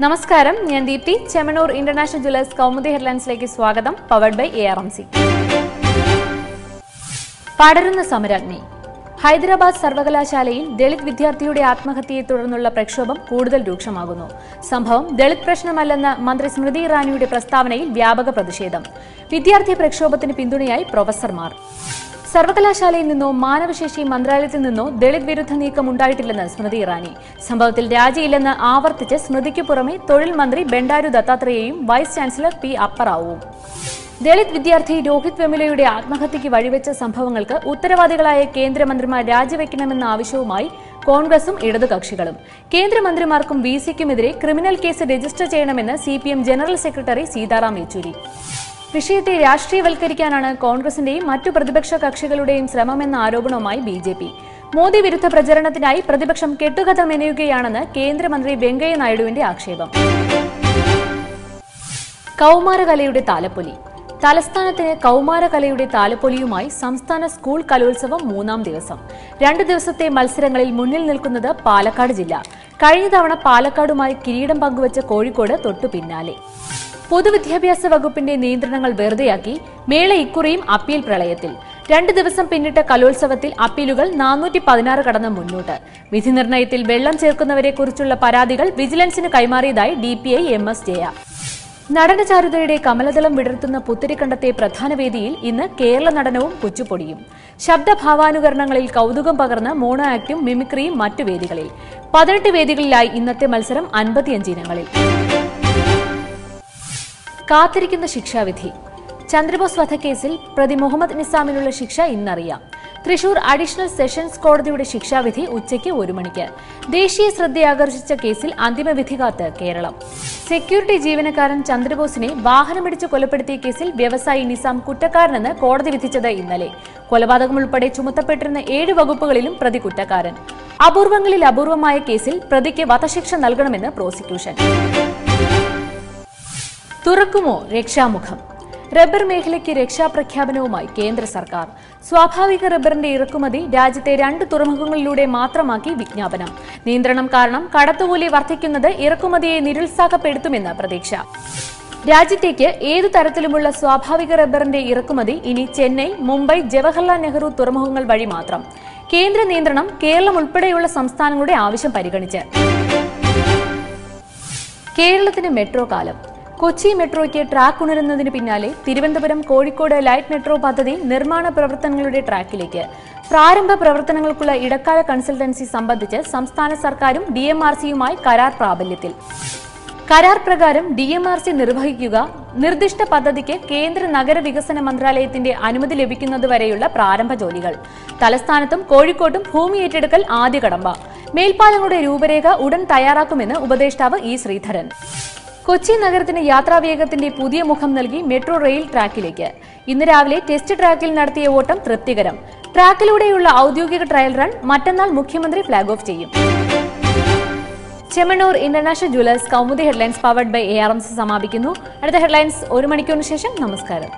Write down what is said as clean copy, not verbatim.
നമസ്കാരം, ഞാൻ Deepthi. Chemmanur international jewellers Kaumudi ഹെഡ്ലൈൻസിലേക്ക് സ്വാഗതം. Powered by ARMC. പടരുന്ന സമരാഗ്നി. ഹൈദരാബാദ് സർവകലാശാലയിൽ ദളിത് വിദ്യാർത്ഥിയുടെ ആത്മഹത്യയെ തുടർന്നുള്ള പ്രക്ഷോഭം കൂടുതൽ രൂക്ഷമാകുന്നു. സംഭവം ദളിത് പ്രശ്നമല്ലെന്ന മന്ത്രി സ്മൃതി ഇറാനിയുടെ പ്രസ്താവനയിൽ വ്യാപക പ്രതിഷേധം. വിദ്യാർത്ഥി പ്രക്ഷോഭത്തിന് പിന്തുണയായി പ്രൊഫസർമാർ. സർവകലാശാലയിൽ നിന്നോ മാനവശേഷി മന്ത്രാലയത്തിൽ നിന്നോ ദളിത് വിരുദ്ധ നീക്കം ഉണ്ടായിട്ടില്ലെന്ന് സ്മൃതി ഇറാനി. സംഭവത്തിൽ രാജിയില്ലെന്ന് ആവർത്തിച്ച് സ്മൃതിക്ക് പുറമെ തൊഴിൽ മന്ത്രി ബെൻഡാരു ദത്താത്രേയയും വൈസ് ചാൻസലർ P. അപ്പറാവുവും. ദളിത് വിദ്യാർത്ഥി രോഹിത് വെമുലയുടെ ആത്മഹത്യയ്ക്ക് വഴിവെച്ച സംഭവങ്ങൾക്ക് ഉത്തരവാദികളായ കേന്ദ്രമന്ത്രിമാർ രാജിവെക്കണമെന്ന ആവശ്യവുമായി കോൺഗ്രസും ഇടതുകക്ഷികളും. കേന്ദ്രമന്ത്രിമാർക്കും VC-ക്കുമെതിരെ ക്രിമിനൽ കേസ് രജിസ്റ്റർ ചെയ്യണമെന്ന് CPM general secretary Sitaram Yechury. വിഷയത്തെ രാഷ്ട്രീയവൽക്കരിക്കാനാണ് കോൺഗ്രസിന്റെയും മറ്റു പ്രതിപക്ഷ കക്ഷികളുടെയും ശ്രമമെന്ന ആരോപണവുമായി BJP. മോദി വിരുദ്ധ പ്രചരണത്തിനായി പ്രതിപക്ഷം കെട്ടുകഥ മെനയുകയാണെന്ന് കേന്ദ്രമന്ത്രി വെങ്കയ്യ നായിഡുവിന്റെ ആക്ഷേപം. കൗമാരകലയുടെ താലപ്പൊലി. തലസ്ഥാനത്തിന് കൗമാരകലയുടെ താലപ്പൊലിയുമായി സംസ്ഥാന സ്കൂൾ കലോത്സവം 3-ാം ദിവസം. 2 ദിവസത്തെ മത്സരങ്ങളിൽ മുന്നിൽ നിൽക്കുന്നത് പാലക്കാട് ജില്ല. കഴിഞ്ഞ തവണ പാലക്കാടുമായി കിരീടം പങ്കുവച്ച കോഴിക്കോട് തൊട്ടു പിന്നാലെ. പൊതുവിദ്യാഭ്യാസ വകുപ്പിന്റെ നിയന്ത്രണങ്ങൾ വെറുതെയാക്കി മേള ഇക്കുറിയും അപ്പീൽ പ്രളയത്തിൽ. 2 ദിവസം പിന്നിട്ട കലോത്സവത്തിൽ അപ്പീലുകൾ 416 കടന്ന് മുന്നോട്ട്. വിധി നിർണയത്തിൽ വെള്ളം ചേർക്കുന്നവരെ കുറിച്ചുള്ള പരാതികൾ വിജിലൻസിന് കൈമാറിയതായി DPI MS ജയ. നടനചാരുതയുടെ കമലദളം വിടർത്തുന്ന പുത്തരിക്കണ്ടത്തെ പ്രധാന വേദിയിൽ ഇന്ന് കേരള നടനവും കുച്ചുപ്പൊടിയും. ശബ്ദഭാവാനുകരണങ്ങളിൽ കൗതുകം പകർന്ന് മോണോ ആക്ടും മിമിക്രിയും മറ്റു വേദികളിൽ. 18 വേദികളിലായി ഇന്നത്തെ മത്സരം 55 ഇനങ്ങളിൽ. കാത്തിരിക്കുന്ന ശിക്ഷാവിധി. ചന്ദ്രബോസ് വധക്കേസിൽ പ്രതി മുഹമ്മദ് നിസാമിനുള്ള ശിക്ഷ ഇന്നറിയാം. തൃശൂർ അഡീഷണൽ സെഷൻസ് കോടതിയുടെ ശിക്ഷാവിധി ഉച്ചയ്ക്ക് 1 മണിക്ക്. ദേശീയ ശ്രദ്ധയാകർഷിച്ച കേസിൽ അന്തിമവിധി കാത്ത് കേരളം. സെക്യൂരിറ്റി ജീവനക്കാരൻ ചന്ദ്രബോസിനെ വാഹനമിടിച്ച് കൊലപ്പെടുത്തിയ കേസിൽ വ്യവസായി നിസാം കുറ്റക്കാരനെന്ന് കോടതി വിധിച്ചത് ഇന്നലെ. കൊലപാതകം ഉൾപ്പെടെ ചുമത്തപ്പെട്ടിരുന്ന 7 വകുപ്പുകളിലും പ്രതി കുറ്റക്കാരൻ. അപൂർവങ്ങളിൽ അപൂർവമായ കേസിൽ പ്രതിക്ക് വധശിക്ഷ നൽകണമെന്ന് പ്രോസിക്യൂഷൻ. തുറക്കുമോ രക്ഷാമുഖം. റബ്ബർ മേഖലയ്ക്ക് രക്ഷാപ്രഖ്യാപനവുമായി കേന്ദ്ര സർക്കാർ. സ്വാഭാവിക റബ്ബറിന്റെ ഇറക്കുമതി രാജ്യത്തെ 2 തുറമുഖങ്ങളിലൂടെ മാത്രമാക്കി വിജ്ഞാപനം. നിയന്ത്രണം കാരണം കടത്തുകൂലി വർദ്ധിക്കുന്നത് ഇറക്കുമതിയെ നിരുത്സാഹപ്പെടുത്തുമെന്ന് പ്രതീക്ഷ. രാജ്യത്തേക്ക് ഏതു തരത്തിലുമുള്ള സ്വാഭാവിക റബ്ബറിന്റെ ഇറക്കുമതി ഇനി ചെന്നൈ, മുംബൈ, ജവഹർലാൽ നെഹ്റു തുറമുഖങ്ങൾ വഴി മാത്രം. കേന്ദ്ര നിയന്ത്രണം കേരളം ഉൾപ്പെടെയുള്ള സംസ്ഥാനങ്ങളുടെ ആവശ്യം പരിഗണിച്ച്. കേരളത്തിന് മെട്രോ കാലം. കൊച്ചി മെട്രോയ്ക്ക് ട്രാക്ക് ഉണരുന്നതിന് പിന്നാലെ തിരുവനന്തപുരം കോഴിക്കോട് ലൈറ്റ് മെട്രോ പദ്ധതി നിർമ്മാണ പ്രവർത്തനങ്ങളുടെ ട്രാക്കിലേക്ക്. പ്രാരംഭ പ്രവർത്തനങ്ങൾക്കുള്ള ഇടക്കാല കൺസൾട്ടൻസി സംബന്ധിച്ച് സംസ്ഥാന സർക്കാരും DMRCയുമായി കരാർ പ്രാബല്യത്തിൽ. കരാർ പ്രകാരം DMRC നിർവഹിക്കുക നിർദ്ദിഷ്ട പദ്ധതിക്ക് കേന്ദ്ര നഗരവികസന മന്ത്രാലയത്തിന്റെ അനുമതി ലഭിക്കുന്നതുവരെയുള്ള പ്രാരംഭ ജോലികൾ. തലസ്ഥാനത്തും കോഴിക്കോട്ടും ഭൂമി ഏറ്റെടുക്കൽ ആദ്യ കടമ്പ. മേൽപ്പാലങ്ങളുടെ രൂപരേഖ ഉടൻ തയ്യാറാക്കുമെന്ന് ഉപദേഷ്ടാവ് E. ശ്രീധരൻ. കൊച്ചി നഗരത്തിന് യാത്രാവേഗത്തിന്റെ പുതിയ മുഖം നൽകി മെട്രോ റെയിൽ ട്രാക്കിലേക്ക്. ഇന്ന് രാവിലെ ടെസ്റ്റ് ട്രാക്കിൽ നടത്തിയ ഓട്ടം തൃപ്തികരം. ട്രാക്കിലൂടെയുള്ള ഔദ്യോഗിക ട്രയൽ റൺ മറ്റന്നാൾ മുഖ്യമന്ത്രി ഫ്ളാഗ് ഓഫ് ചെയ്യും. Chemmanur international jewellers Kaumudi headlines powered by ARMC സമാപിക്കുന്നു. അടുത്ത ഹെഡ്ലൈൻസ് 1 മണിക്കൂറിന് ശേഷം. നമസ്കാരം.